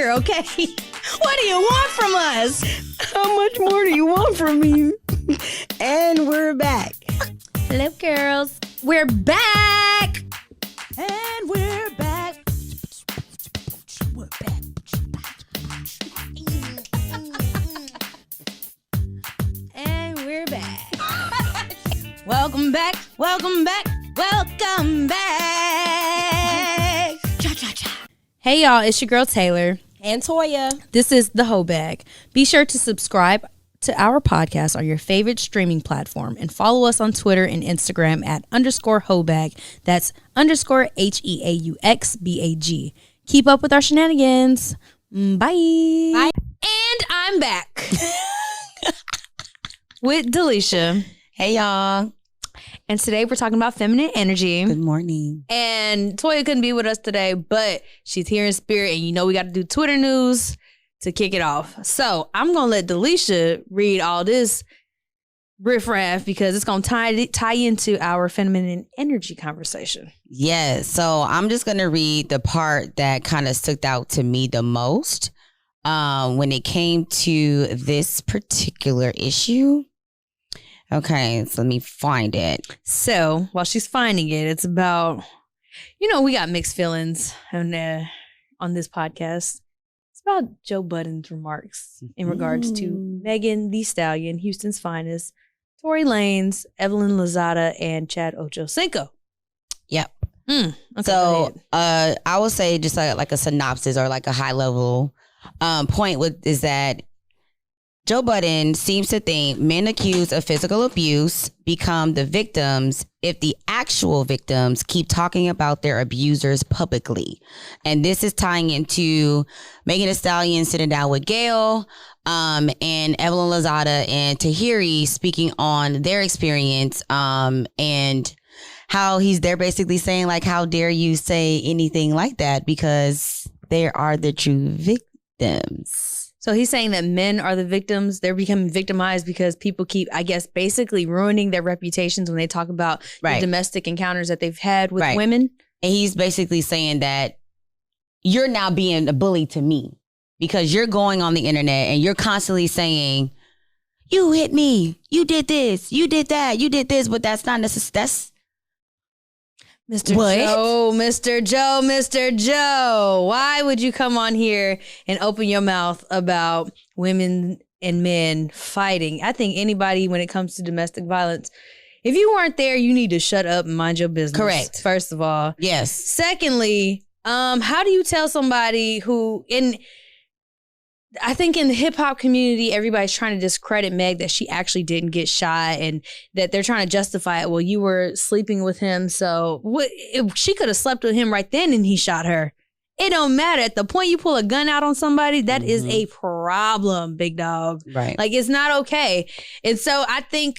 here, okay? What do you want from us? How much more do you want from me? And we're back. Hello, girls. We're back. And we're back. We're back. And we're back. Welcome back. Welcome back. Welcome back. Cha-cha-cha. Hey, y'all. It's your girl, Taylor. And Toya. This is the Heaux Bag. Be sure to subscribe to our podcast on your favorite streaming platform and follow us on Twitter and Instagram at _Heaux Bag. That's _HEAUXBAG. Keep up with our shenanigans. Bye. Bye. And I'm back. With Delicia. Hey, y'all. And today we're talking about feminine energy. Good morning. And Toya couldn't be with us today, but she's here in spirit. And you know we got to do Twitter news to kick it off. So I'm going to let Delicia read all this riffraff because it's going to tie into our feminine energy conversation. Yes. So I'm just going to read the part that kind of stuck out to me the most when it came to this particular issue. Okay, so let me find it. So while she's finding it, it's about, we got mixed feelings on this podcast. It's about Joe Budden's remarks in regards to Megan Thee Stallion, Houston's finest, Tory Lanez, Evelyn Lozada, and Chad Ochocinco. Yep. Okay, So I will say just like a synopsis or like a high level point is that Joe Budden seems to think men accused of physical abuse become the victims if the actual victims keep talking about their abusers publicly. And this is tying into Megan Thee Stallion sitting down with Gayle and Evelyn Lozada and Tahiri speaking on their experience and how they're basically saying, like, how dare you say anything like that because they are the true victims. So he's saying that men are the victims. They're becoming victimized because people keep, I guess, basically ruining their reputations when they talk about the domestic encounters that they've had with women. And he's basically saying that you're now being a bully to me because you're going on the internet and you're constantly saying, you hit me, you did this, you did that, you did this, but that's not necessary. That's Mr. Joe, Mr. Joe, why would you come on here and open your mouth about women and men fighting? I think anybody, when it comes to domestic violence, if you weren't there, you need to shut up and mind your business. Correct. First of all. Yes. Secondly, how do you tell somebody who, I think in the hip hop community, everybody's trying to discredit Meg that she actually didn't get shot and that they're trying to justify it. Well, you were sleeping with him. So she could have slept with him right then and he shot her. It don't matter. At the point you pull a gun out on somebody, that is a problem, big dog. Right. Like, it's not okay. And so I think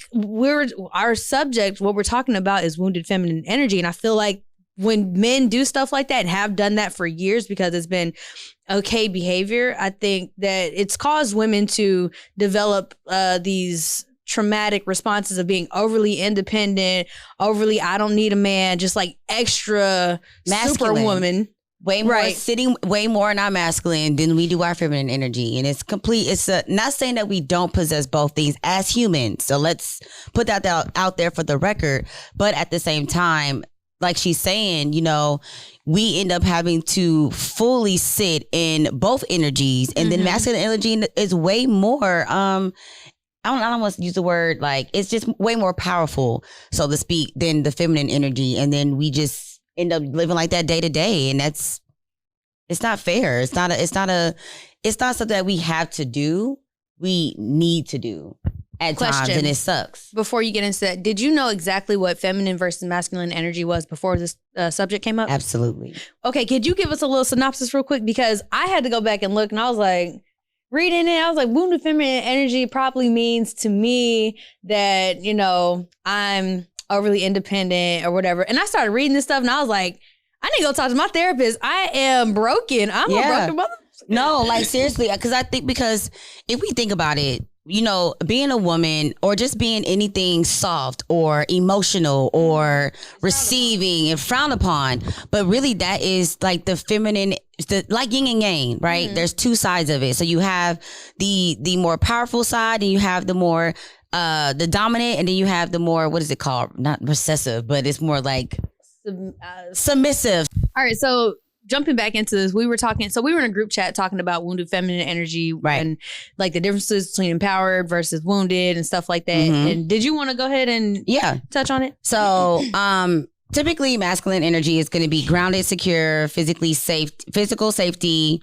our subject, what we're talking about is wounded feminine energy. And I feel like when men do stuff like that and have done that for years because it's been okay behavior, I think that it's caused women to develop these traumatic responses of being overly independent, overly, I don't need a man, just like extra masculine. Superwoman. Way more sitting way more in our masculine than we do our feminine energy. And it's not saying that we don't possess both things as humans. So let's put that out there for the record. But at the same time, like she's saying, we end up having to fully sit in both energies. And then masculine energy is way more, I don't want to use the word, like, it's just way more powerful, so to speak, than the feminine energy. And then we just end up living like that day to day. And it's not fair. It's not something that we have to do. We need to do at times, and it sucks. Before you get into that, did you know exactly what feminine versus masculine energy was before this subject came up? Absolutely. Okay, could you give us a little synopsis real quick? Because I had to go back and look, and I was like, reading it, I was like, wounded feminine energy probably means to me that, I'm overly independent or whatever. And I started reading this stuff, and I was like, I need to go talk to my therapist. I am broken. I'm a broken mother. No, like, seriously, because if we think about it, being a woman or just being anything soft or emotional or receiving and frowned upon, but really that is like the feminine like yin and yang, right? There's two sides of it. So you have the more powerful side, and you have the more the dominant, and then you have the more, what is it called? Not recessive, but it's more like submissive. All right, so jumping back into this, we were in a group chat talking about wounded feminine energy, right, and like the differences between empowered versus wounded and stuff like that. And did you want to go ahead and touch on it? So typically masculine energy is going to be grounded, secure, physical safety,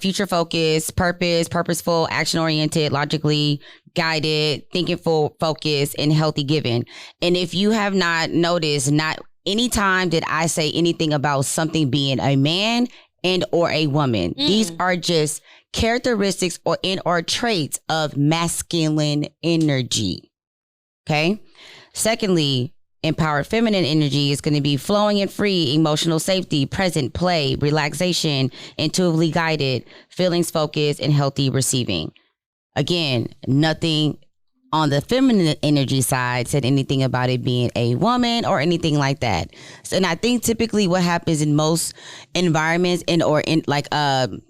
future focused, purposeful, action oriented, logically guided, thinking full focus, and healthy giving. And if you have not noticed, not any time did I say anything about something being a man and or a woman. These are just characteristics or traits of masculine energy. Okay. Secondly, empowered feminine energy is going to be flowing and free, emotional safety, present, play, relaxation, intuitively guided, feelings focused, and healthy receiving. Again, nothing on the feminine energy side said anything about it being a woman or anything like that. So, and I think typically what happens in most environments or in like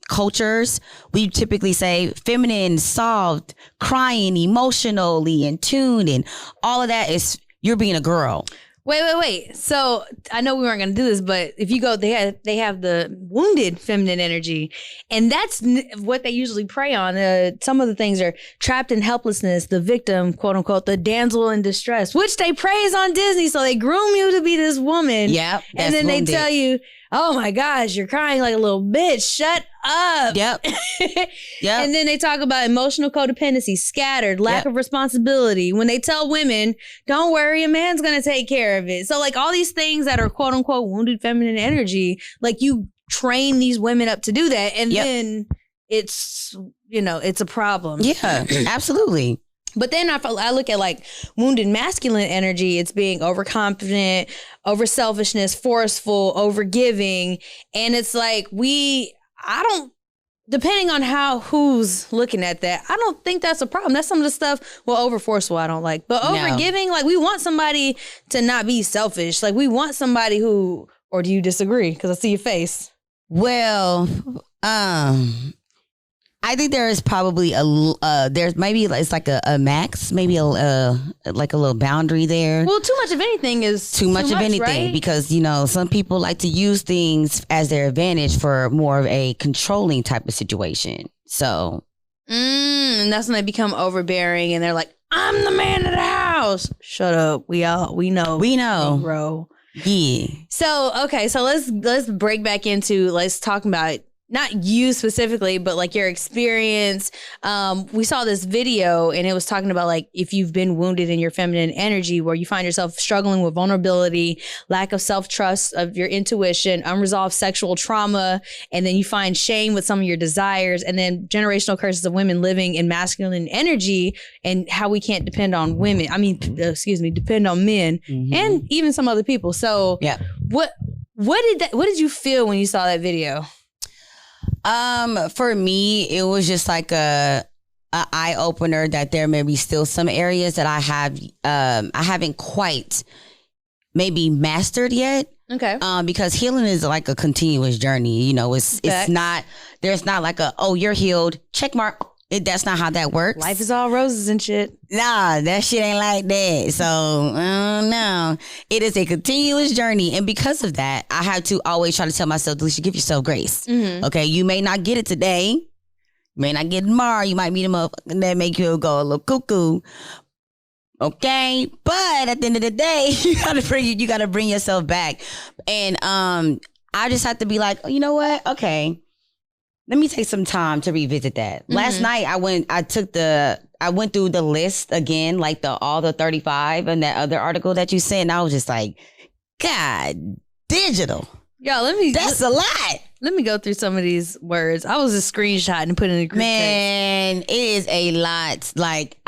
cultures, we typically say feminine, soft, crying, emotionally in tune, and all of that is you're being a girl. Wait. So I know we weren't going to do this, but if you go, they have the wounded feminine energy, and that's what they usually prey on. Some of the things are trapped in helplessness, the victim, quote unquote, the damsel in distress, which they praise on Disney. So they groom you to be this woman. Yep. And then they tell you, oh my gosh, you're crying like a little bitch. Shut up. Yep. Yep. And then they talk about emotional codependency, scattered, lack of responsibility. When they tell women, don't worry, a man's going to take care of it. So like all these things that are quote unquote wounded feminine energy, like you train these women up to do that. And then it's, it's a problem. Yeah, absolutely. But then I look at like wounded masculine energy. It's being overconfident, over selfishness, forceful, over giving. And it's like depending on who's looking at that, I don't think that's a problem. That's some of the stuff, over forceful I don't like. But over giving, like we want somebody to not be selfish. Like we want somebody who, or do you disagree? Because I see your face. Well, I think there is probably there's maybe it's like a max, maybe like a little boundary there. Well, too much of anything is too much of anything, right? Because some people like to use things as their advantage for more of a controlling type of situation. So, and that's when they become overbearing, and they're like, "I'm the man of the house." Shut up. We know, bro. Yeah. So okay, so let's break back into let's talk about. Not you specifically, but like your experience. We saw this video and it was talking about like if you've been wounded in your feminine energy where you find yourself struggling with vulnerability, lack of self-trust of your intuition, unresolved sexual trauma, and then you find shame with some of your desires, and then generational curses of women living in masculine energy and how we can't depend on women. Depend on men and even some other people. So what did you feel when you saw that video? For me, it was just like a eye opener that there may be still some areas that I haven't quite maybe mastered yet. Okay. Because healing is like a continuous journey. It's not, there's not like you're healed, check mark. That's not how that works. Life is all roses and shit. Nah, that shit ain't like that. So, no. It is a continuous journey. And because of that, I have to always try to tell myself, Delicia, give yourself grace. Okay, you may not get it today. You may not get it tomorrow. You might meet a motherfucker that make you go a little cuckoo. Okay, but at the end of the day, you gotta bring yourself back. And I just have to be like, you know what? Okay. Let me take some time to revisit that. Last night I went through the list again, like all the 35 and that other article that you sent, and I was just like, God, digital. Yo, that's a lot. Let me go through some of these words. I was just screenshotting and putting in a group text. Man, it is a lot. Like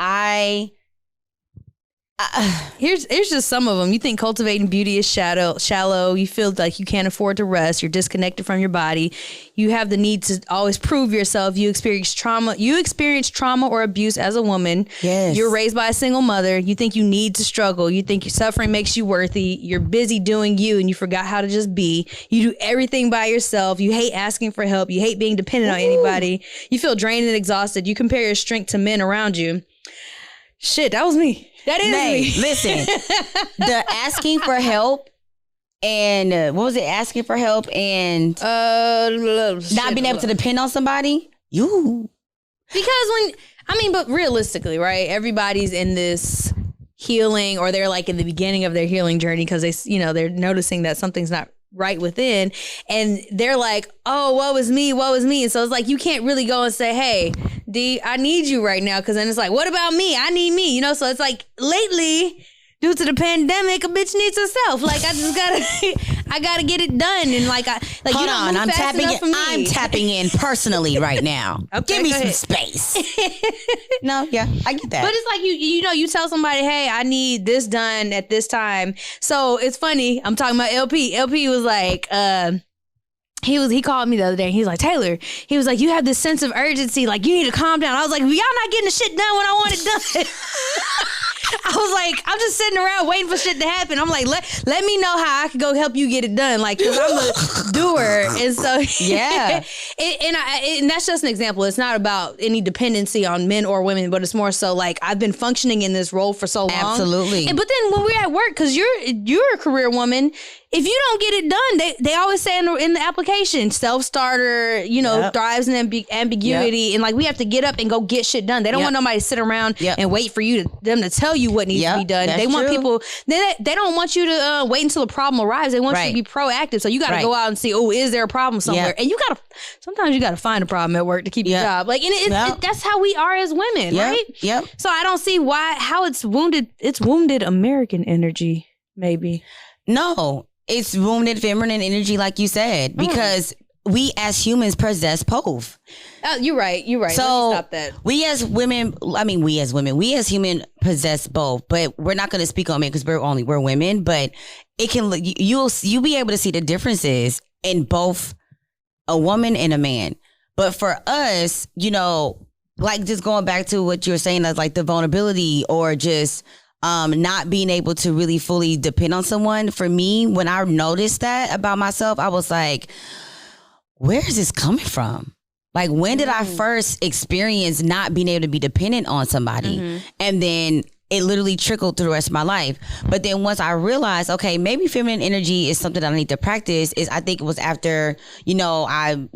Here's just some of them. You think cultivating beauty is shallow. You feel like you can't afford to rest. You're disconnected from your body. You have the need to always prove yourself. You experience trauma or abuse as a woman. Yes. You're raised by a single mother. You think you need to struggle. You think your suffering makes you worthy. You're busy doing you and you forgot how to just be. You do everything by yourself. You hate asking for help. You hate being dependent on anybody. You feel drained and exhausted. You compare your strength to men around you. Shit, that was me. That is me. Listen, the asking for help and what was it? Asking for help and not being able to depend on somebody. But realistically, right? Everybody's in this healing, or they're like in the beginning of their healing journey because they're noticing that something's not right within, and they're like, oh, woe is me. And so it's like, you can't really go and say, hey, D, I need you right now, because then it's like, what about me? I need me, so it's like, lately, due to the pandemic, a bitch needs herself. Like, I gotta get it done. And hold on, I'm tapping in personally right now. Okay, give me some space. No, yeah, I get that. But it's like, you tell somebody, hey, I need this done at this time. So it's funny, I'm talking about LP. LP was like, he called me the other day and he's like, Taylor, he was like, you have this sense of urgency, like you need to calm down. I was like, well, y'all not getting the shit done when I want it done. I was like, I'm just sitting around waiting for shit to happen. I'm like, let me know how I can go help you get it done. Like, cause I'm a doer. And so, yeah. And that's just an example. It's not about any dependency on men or women, but it's more so like, I've been functioning in this role for so long. Absolutely. But then when we're at work, cause you're a career woman, if you don't get it done, they always say in the application, self-starter, thrives in ambiguity. And like, we have to get up and go get shit done. They don't want nobody to sit around and wait for them to tell you what needs to be done. They want people, they don't want you to wait until a problem arrives. They want you to be proactive. So you got to go out and see, is there a problem somewhere? And sometimes you got to find a problem at work to keep your job. Like, and that's how we are as women, right? Yep. So I don't see how it's wounded American energy, maybe. No. It's wounded feminine energy, like you said, because we as humans possess both. You're right. So let me stop that. We as human possess both, but we're not going to speak on men because we're women. But it can you'll be able to see the differences in both a woman and a man. But for us, like just going back to what you were saying, as like the vulnerability or just not being able to really fully depend on someone. For me, when I noticed that about myself, I was like, where is this coming from? Like, when did I first experience not being able to be dependent on somebody? And then it literally trickled through the rest of my life. But then once I realized, okay, maybe feminine energy is something that I need to practice, I think it was after, I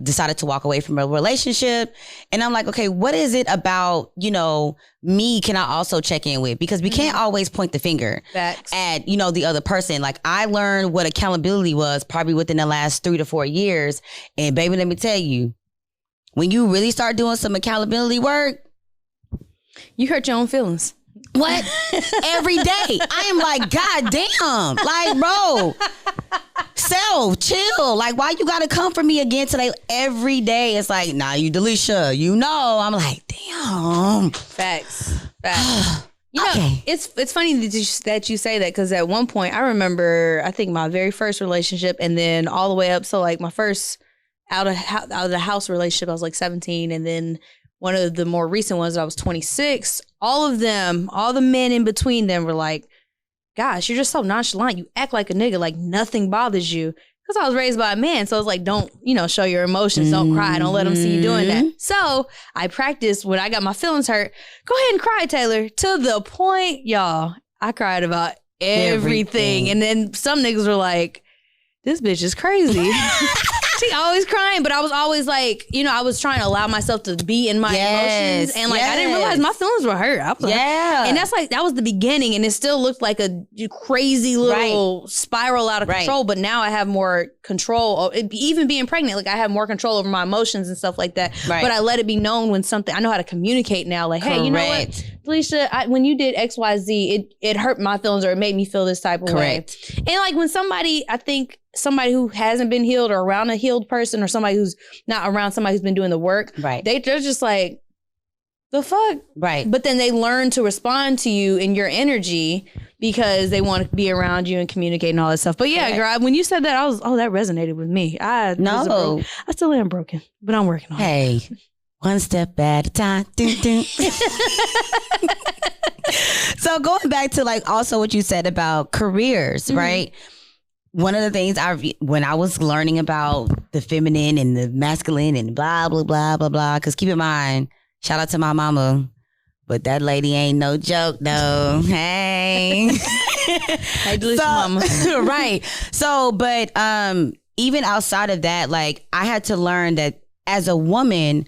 decided to walk away from a relationship. And I'm like, okay, what is it about, me can I also check in with? Because we can't always point the finger at, the other person. Like, I learned what accountability was probably within the last 3 to 4 years. And baby, let me tell you, when you really start doing some accountability work, you hurt your own feelings. What? Every day. I am like, God damn. Like, bro, self, chill. Like, why you gotta come for me again today? Every day it's like, nah, you Delicia, I'm like, damn. Facts. It's funny that you say that, because at one point I remember, I think my very first relationship, and then all the way up, so like my first out of the house relationship, I was like 17, and then one of the more recent ones, I was 26. All the men in between them were like, gosh, you're just so nonchalant. You act like a nigga, like nothing bothers you. Because I was raised by a man. So it's like, don't, show your emotions. Don't cry. Don't let them see you doing that. So I practiced when I got my feelings hurt. Go ahead and cry, Taylor. To the point, y'all, I cried about everything. And then some niggas were like, this bitch is crazy. She always crying, but I was always like, I was trying to allow myself to be in my emotions, and like I didn't realize my feelings were hurt. I was like, and that was the beginning, and it still looked like a crazy little spiral out of control. But now I have more control. Even being pregnant, like I have more control over my emotions and stuff like that. But I let it be known when I know how to communicate now. Like, hey, you know what, Delicia, when you did XYZ, it hurt my feelings, or it made me feel this type of way. And like when somebody who hasn't been healed, or around a healed person, or somebody who's not around somebody who's been doing the work, they're just like, the fuck? Right. But then they learn to respond to you in your energy because they want to be around you and communicate and all that stuff. But yeah, girl, when you said that, I was, that resonated with me. I still am broken, but I'm working on it. Hey, one step at a time. Dun, dun. So going back to like also what you said about careers, right? One of the things when I was learning about the feminine and the masculine and blah, blah, blah, blah, blah, because keep in mind, shout out to my mama, but that lady ain't no joke though. Hey. Hey, Delicia mama. Right. So, but even outside of that, like I had to learn that as a woman,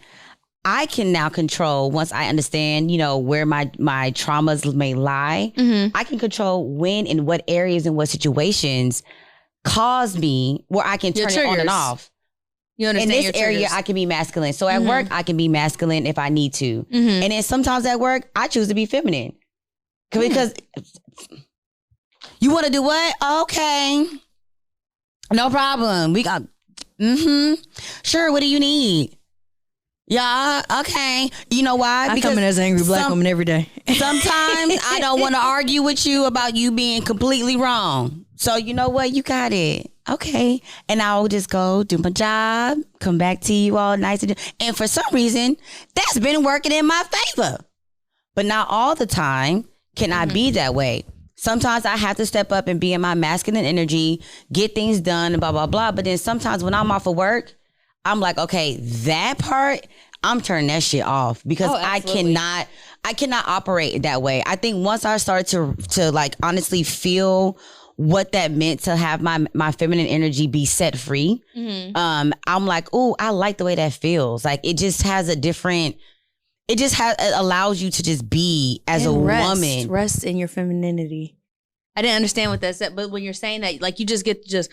I can now control, once I understand, you know, where my traumas may lie, I can control when and what areas and what situations cause me where I can turn it on and off. You understand? In this area, I can be masculine. So at work, I can be masculine if I need to. And then sometimes at work, I choose to be feminine. Because you want to do what? Okay. No problem. We got, sure, what do you need? Yeah, okay. You know why? I come in as an angry black woman every day. Sometimes I don't want to argue with you about you being completely wrong. So you know what? You got it. Okay. And I'll just go do my job, come back to you all nice. And for some reason, that's been working in my favor. But not all the time can I be that way. Sometimes I have to step up and be in my masculine energy, get things done, blah, blah, blah. But then sometimes when I'm off of work, I'm like, okay, that part, I'm turning that shit off because I cannot operate that way. I think once I started to like honestly feel what that meant to have my feminine energy be set free, I'm like, oh, I like the way that feels. Like it just has a different, it allows you to just be as a woman. Rest in your femininity. I didn't understand what that said, but when you're saying that, like you just get to just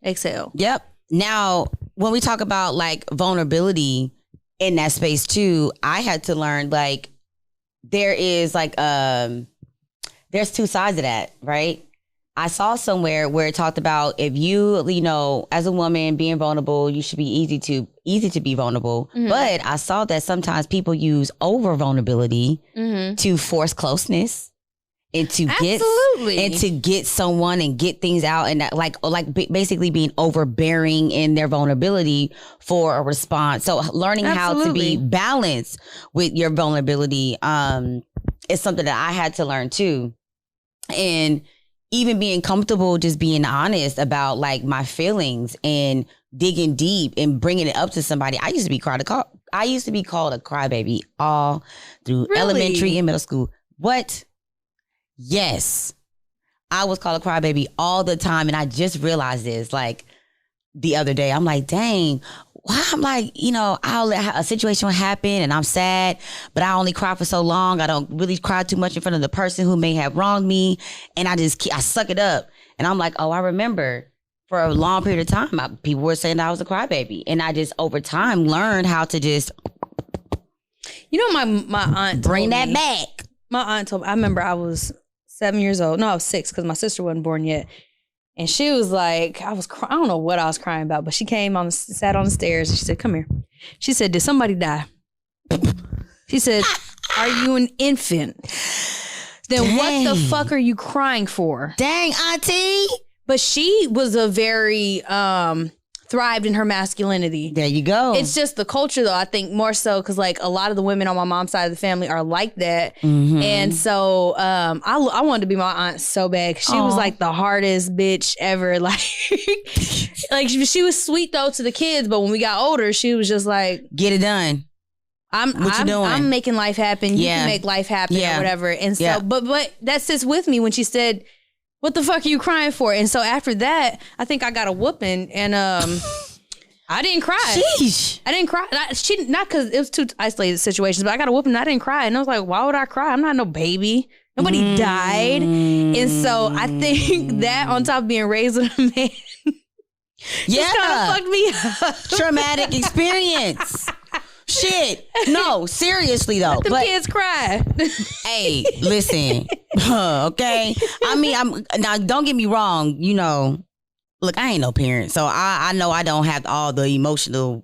exhale. Yep. Now, when we talk about like vulnerability in that space too, I had to learn like there is like there's two sides of that, right? I saw somewhere where it talked about if you know, as a woman being vulnerable, you should be easy to be vulnerable. But I saw that sometimes people use over vulnerability to force closeness. And to get someone and get things out and that, like basically being overbearing in their vulnerability for a response. So learning how to be balanced with your vulnerability is something that I had to learn too. And even being comfortable, just being honest about like my feelings and digging deep and bringing it up to somebody. I used to be called a crybaby all through elementary and middle school. What? Yes, I was called a crybaby all the time. And I just realized this like the other day. I'm like, dang, why? I'm like, you know, I'll let a situation happen and I'm sad, but I only cry for so long. I don't really cry too much in front of the person who may have wronged me. And I suck it up. And I'm like, oh, I remember for a long period of time, people were saying I was a crybaby. And I just over time learned how to just, you know, my aunt bring that back. My aunt told me, I remember I was 7 years old. No, I was 6 because my sister wasn't born yet. And she was like, I don't know what I was crying about, but she came sat on the stairs and she said, come here. She said, did somebody die? She said, are you an infant? Then what the fuck are you crying for? Dang, auntie. But she was a very thrived in her masculinity. There you go. It's just the culture though, I think more so because like a lot of the women on my mom's side of the family are like that. And so I wanted to be my aunt so bad. She was like the hardest bitch ever. Like, like she was sweet though to the kids, but when we got older, she was just like, get it done. What you doing? I'm making life happen. You can make life happen or whatever. And so, but that sits with me when she said, what the fuck are you crying for? And so after that, I think I got a whooping and I didn't cry. Sheesh. I didn't cry. Not because it was two isolated situations, but I got a whooping and I didn't cry. And I was like, why would I cry? I'm not no baby. Nobody died. And so I think that on top of being raised with a man, just kind of fucked me up. Traumatic experience. Shit. No, seriously though. Let the kids cry. Hey, listen. Okay. I mean, now don't get me wrong, you know, Look, I ain't no parent, so I know I don't have all the emotional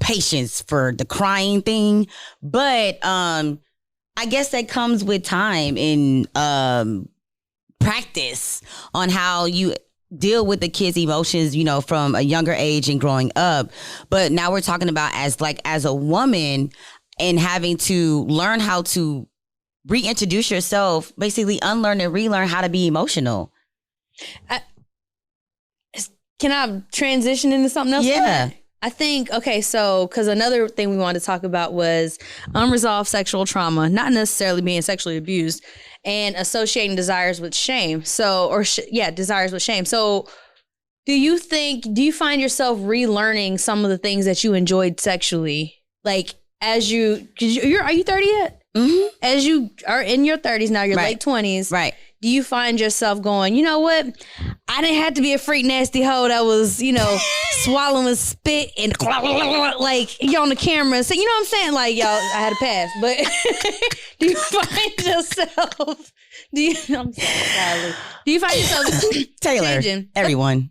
patience for the crying thing, but I guess that comes with time and practice on how you deal with the kids' emotions, from a younger age and growing up. But now we're talking about as a woman and having to learn how to reintroduce yourself, basically unlearn and relearn how to be emotional. Can I transition into something else? Yeah. I think, okay, so, because another thing we wanted to talk about was unresolved sexual trauma, not necessarily being sexually abused, and associating desires with shame. Desires with shame. So do you find yourself relearning some of the things that you enjoyed sexually? Like, are you 30 yet? Mm-hmm. As you are in your 30s now, your late 20s. Right. Do you find yourself going, you know what? I didn't have to be a freak nasty hoe that was, swallowing spit and like you're on the camera. So, you know what I'm saying? Like, y'all, I had a pass. But do you find yourself, I'm sorry, do you find yourself Taylor, changing? Everyone.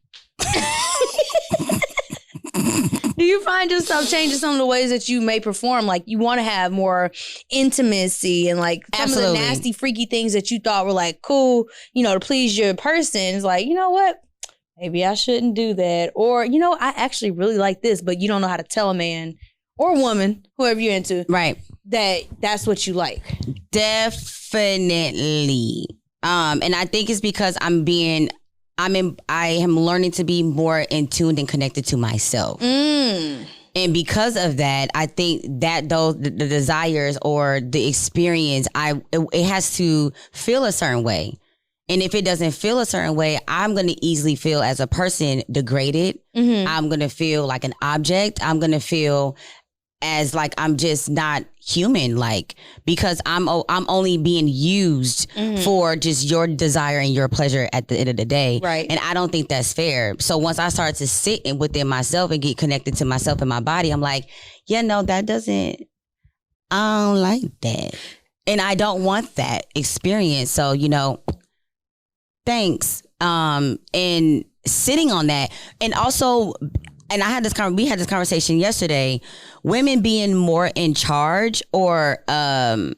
Do you find yourself changing some of the ways that you may perform? Like you want to have more intimacy and like some of the nasty, freaky things that you thought were like cool, to please your person. It's like, you know what? Maybe I shouldn't do that. Or, I actually really like this, but you don't know how to tell a man or woman, whoever you're into, right, that's what you like. Definitely. And I think it's because I am learning to be more in tune and connected to myself. And because of that, I think that the desires or the experience, it has to feel a certain way. And if it doesn't feel a certain way, I'm going to easily feel as a person degraded. Mm-hmm. I'm going to feel like an object. I'm going to feel as like I'm just not human, like, because I'm only being used for just your desire and your pleasure at the end of the day. Right. And I don't think that's fair. So once I start to sit within myself and get connected to myself and my body, I'm like, I don't like that. And I don't want that experience. So, thanks. And sitting on that. And also, and we had this conversation yesterday, women being more in charge or, I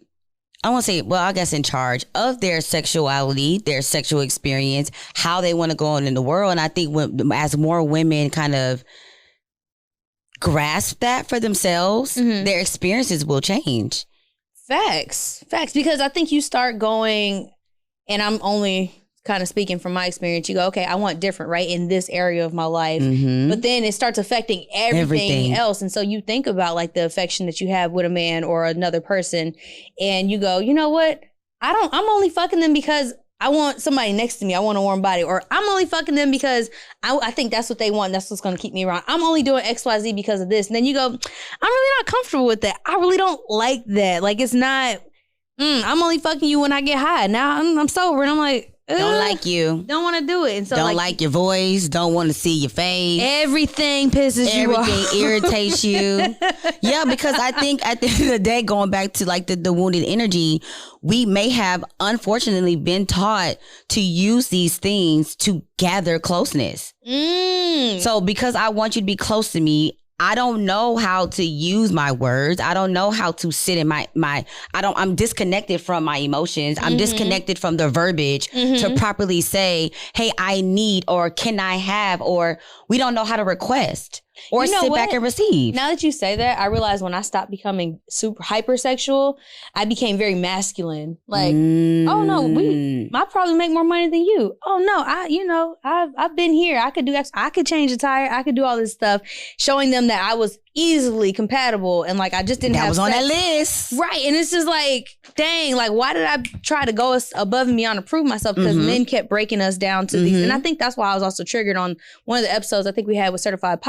won't say, well, I guess in charge of their sexuality, their sexual experience, how they want to go on in the world. And I think as more women kind of grasp that for themselves, their experiences will change. Facts. Because I think you start going, and I'm only kind of speaking from my experience, you go, okay, I want different, right, in this area of my life. Mm-hmm. But then it starts affecting everything else. And so you think about like the affection that you have with a man or another person, and you go, you know what? I'm only fucking them because I want somebody next to me. I want a warm body. Or I'm only fucking them because I think that's what they want. That's what's going to keep me around. I'm only doing XYZ because of this. And then you go, I'm really not comfortable with that. I really don't like that. Like, it's not, I'm only fucking you when I get high. Now I'm sober. And I'm like, don't like you. Don't want to do it. And so don't like your voice. Don't want to see your face. Everything pisses you off. Everything irritates you. Yeah, because I think at the end of the day, going back to like the wounded energy, we may have unfortunately been taught to use these things to gather closeness. So because I want you to be close to me, I don't know how to use my words. I don't know how to sit in I'm disconnected from my emotions. I'm disconnected from the verbiage to properly say, hey, I need, or can I have, or we don't know how to request or sit back and receive. Now that you say that, I realize when I stopped becoming super hypersexual, I became very masculine. Like, oh no, I probably make more money than you. Oh no, I've been here. I could do X. I could change a tire. I could do all this stuff, showing them that I was easily compatible and like I just didn't have that was sex. On that list, right? And it's just like, dang, like why did I try to go above and beyond to prove myself? Because men kept breaking us down to these, and I think that's why I was also triggered on one of the episodes I think we had with Certified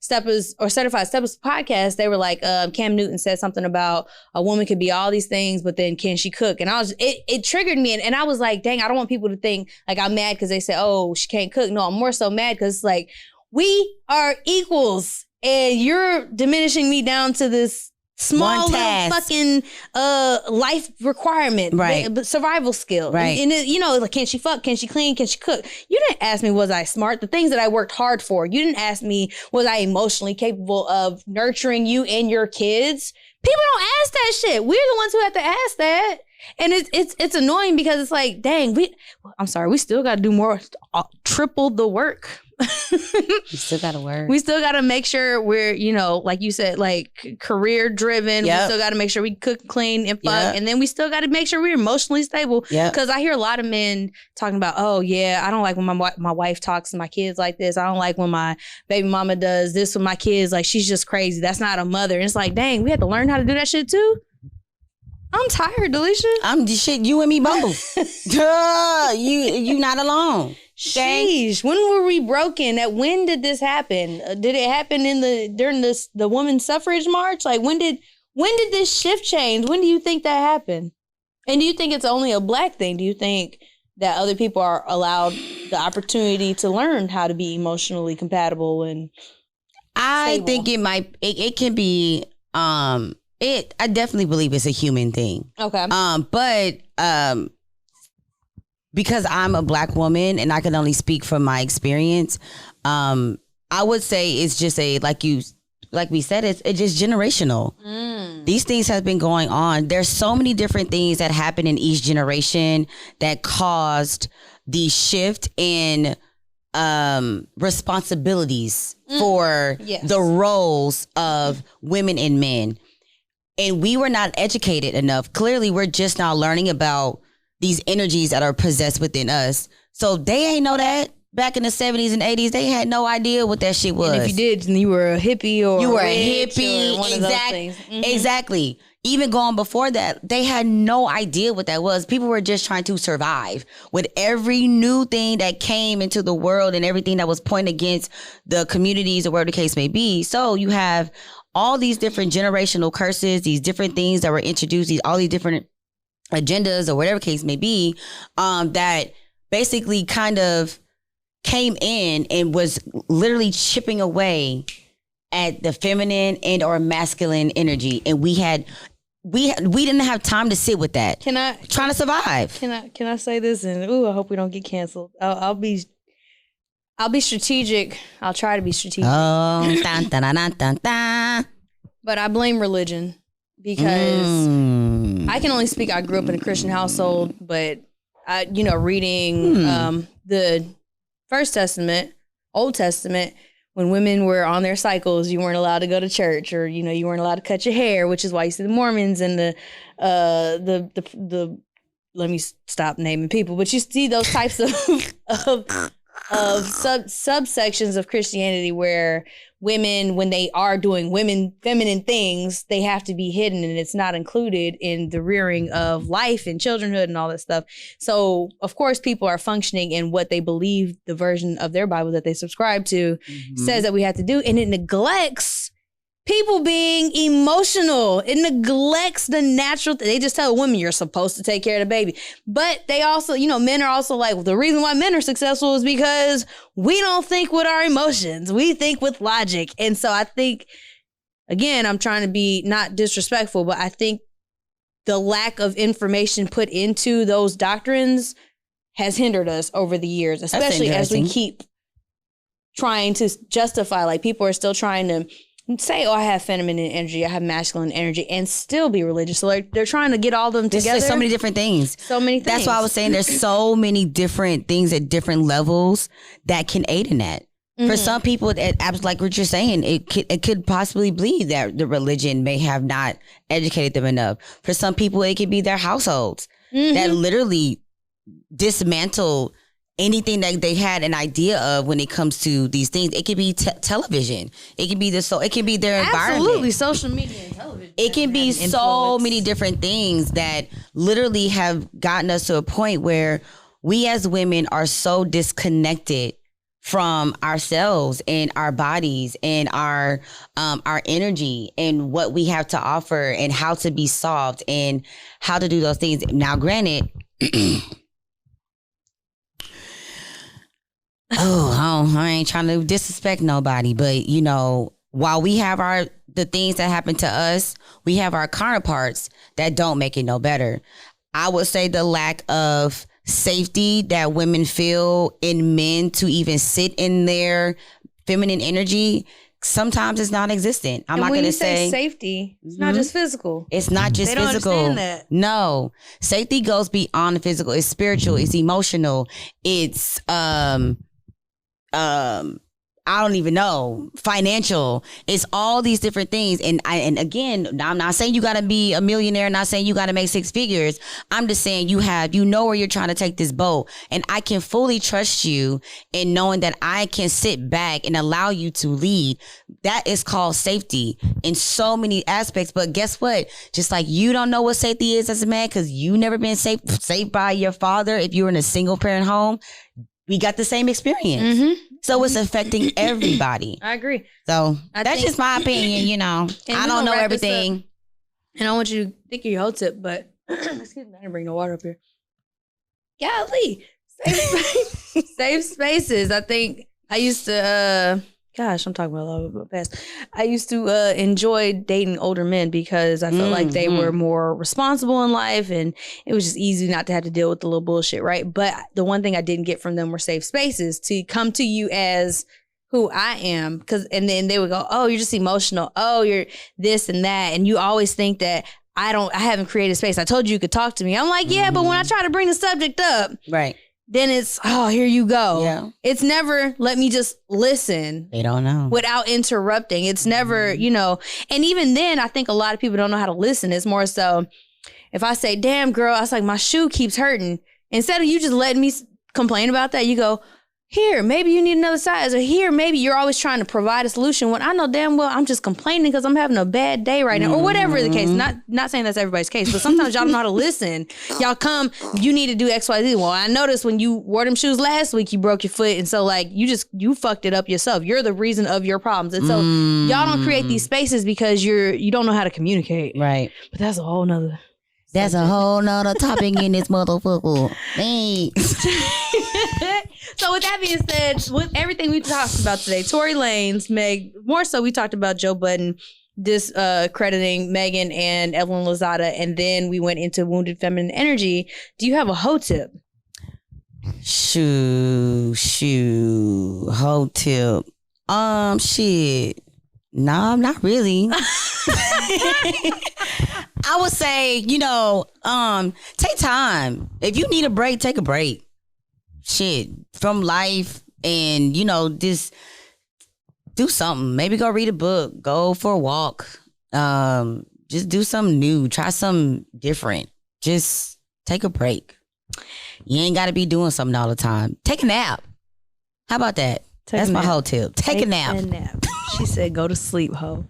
Steppers podcast. They were like, Cam Newton said something about a woman could be all these things, but then can she cook? And it triggered me, and I was like, dang, I don't want people to think like I'm mad because they say, oh, she can't cook. No, I'm more so mad because like we are equals. And you're diminishing me down to this small One little task. fucking life requirement, Right. but survival skill. Right. And it, like, can she fuck? Can she clean? Can she cook? You didn't ask me, was I smart? The things that I worked hard for. You didn't ask me, was I emotionally capable of nurturing you and your kids? People don't ask that shit. We're the ones who have to ask that. And it's annoying because it's like, dang, we still got to do more, triple the work. You still got to work. We still got to make sure we're, like you said, like career driven. Yep. We still got to make sure we cook, clean, and fuck. Yep. And then we still got to make sure we're emotionally stable. Yep. Because I hear a lot of men talking about, oh yeah, I don't like when my wife talks to my kids like this. I don't like when my baby mama does this with my kids. Like, she's just crazy. That's not a mother. And it's like, dang, we have to learn how to do that shit too. I'm tired, Delicia. I'm the shit. You and me both. Duh, you not alone. Sheesh. When were we broken? When did this happen? Did it happen during the women's suffrage march? Like, when did this shift change? When do you think that happened? And do you think it's only a black thing? Do you think that other people are allowed the opportunity to learn how to be emotionally compatible and I stable? think it can be I definitely believe it's a human thing. Okay. But because I'm a black woman and I can only speak from my experience, I would say it's just like we said, it's just generational. These things have been going on. There's so many different things that happen in each generation that caused the shift in responsibilities for the roles of women and men. And we were not educated enough. Clearly, we're just now learning about these energies that are possessed within us. So they ain't know that. Back in the 70s and 80s, they had no idea what that shit was. And if you did, then you were a hippie or you were a witch hippie. or one of those things. Exactly. Even going before that, they had no idea what that was. People were just trying to survive with every new thing that came into the world and everything that was pointed against the communities or whatever the case may be. So you have all these different generational curses, these different things that were introduced, all these different agendas or whatever case may be, that basically kind of came in and was literally chipping away at the feminine and or masculine energy. And we didn't have time to sit with that. Trying to survive. Can I say this? And I hope we don't get canceled. I'll be strategic. I'll try to be strategic. Oh, dun, dun, dun, dun, dun, dun. But I blame religion because I can only speak. I grew up in a Christian household, but reading the First Testament, Old Testament, when women were on their cycles, you weren't allowed to go to church, or you weren't allowed to cut your hair, which is why you see the Mormons and the let me stop naming people, but you see those types of subsections of Christianity where women, when they are doing feminine things, they have to be hidden, and it's not included in the rearing of life and childrenhood and all that stuff. So of course people are functioning in what they believe the version of their Bible that they subscribe to says that we have to do, and it neglects people being emotional. It neglects the natural. They just tell women you're supposed to take care of the baby. But they also, men are also like, well, the reason why men are successful is because we don't think with our emotions. We think with logic. And so I think, again, I'm trying to be not disrespectful, but I think the lack of information put into those doctrines has hindered us over the years, especially as we keep trying to justify, like people are still trying to say, oh, I have feminine energy, I have masculine energy, and still be religious. So they're trying to get all of them together. There's so many different things. So many things. That's why I was saying there's so many different things at different levels that can aid in that. For some people, like what you're saying, it could possibly be that the religion may have not educated them enough. For some people, it could be their households that literally dismantle anything that they had an idea of when it comes to these things. It could be television. It could be it could be their environment. Absolutely, social media and television. It can be so many different things that literally have gotten us to a point where we as women are so disconnected from ourselves and our bodies and our energy and what we have to offer and how to be soft and how to do those things. Now, granted, I ain't trying to disrespect nobody, but while we have the things that happen to us, we have our counterparts that don't make it no better. I would say the lack of safety that women feel in men to even sit in their feminine energy sometimes it's non-existent. I'm not going to say safety. It's not just physical. It's not just they don't physical. Understand that. No, safety goes beyond the physical. It's spiritual. It's emotional. It's I don't even know, financial. It's all these different things. And again, I'm not saying you got to be a millionaire, not saying you got to make six figures. I'm just saying you know where you're trying to take this boat. And I can fully trust you in knowing that I can sit back and allow you to lead. That is called safety in so many aspects. But guess what? Just like you don't know what safety is as a man because you never been saved by your father if you're in a single parent home, we got the same experience. Mm-hmm. So it's affecting everybody. I agree. So that's just my opinion, you know. I don't know everything. And I want you to think of your Heauxtip, but excuse me, I didn't bring no water up here. Golly. Safe spaces. I think I used to gosh, I'm talking about a lot of past. I used to enjoy dating older men because I felt like they were more responsible in life and it was just easy not to have to deal with the little bullshit, right? But the one thing I didn't get from them were safe spaces to come to you as who I am. And then they would go, oh, you're just emotional. Oh, you're this and that. And you always think that I haven't created space. I told you could talk to me. I'm like, yeah, but when I try to bring the subject up. Right. Then it's, oh, here you go. Yeah. It's never, let me just listen. They don't know. Without interrupting. It's never, you know, and even then, I think a lot of people don't know how to listen. It's more so, if I say, damn, girl, I was like, my shoe keeps hurting. Instead of you just letting me complain about that, you go, here, maybe you need another size. Or here, maybe you're always trying to provide a solution when I know damn well I'm just complaining because I'm having a bad day right now. Or whatever the case. Not saying that's everybody's case, but sometimes y'all don't know how to listen. Y'all come, you need to do X, Y, Z. Well, I noticed when you wore them shoes last week, you broke your foot. And so like, you fucked it up yourself. You're the reason of your problems. And so y'all don't create these spaces because you don't know how to communicate. Right. But that's a whole nother. That's a whole nother topic in this motherfucker. Thanks. So with that being said, with everything we talked about today, Tory Lanez, Meg, more so we talked about Joe Budden discrediting Megan and Evelyn Lozada, and then we went into wounded feminine energy. Do you have a Heauxtip? Heauxtip. Shit. No, not really. I would say, you know, take time. If you need a break, take a break. Shit, from life, and you know, just do something. Maybe go read a book, go for a walk, just do something new, try something different. Just take a break. You ain't got to be doing something all the time. Take a nap. How about that? That's my whole tip. Take a nap. She said, go to sleep, ho.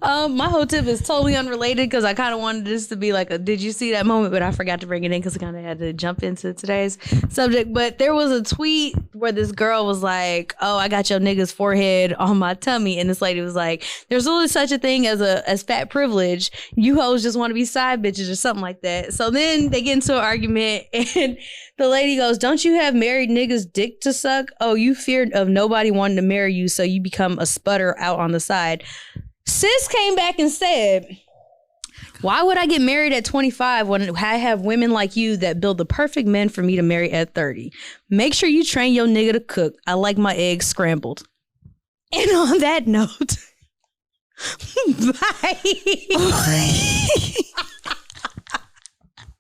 My whole tip is totally unrelated because I kind of wanted this to be like a did you see that moment, but I forgot to bring it in because I kind of had to jump into today's subject. But there was a tweet where this girl was like, oh, I got your nigga's forehead on my tummy. And this lady was like, there's really such a thing as fat privilege. You hoes just want to be side bitches or something like that. So then they get into an argument and the lady goes, don't you have married niggas dick to suck? Oh, you feared of nobody wanting to marry you, so you become a sputter out on the side. Sis came back and said, why would I get married at 25 when I have women like you that build the perfect men for me to marry at 30? Make sure you train your nigga to cook. I like my eggs scrambled. And on that note, bye.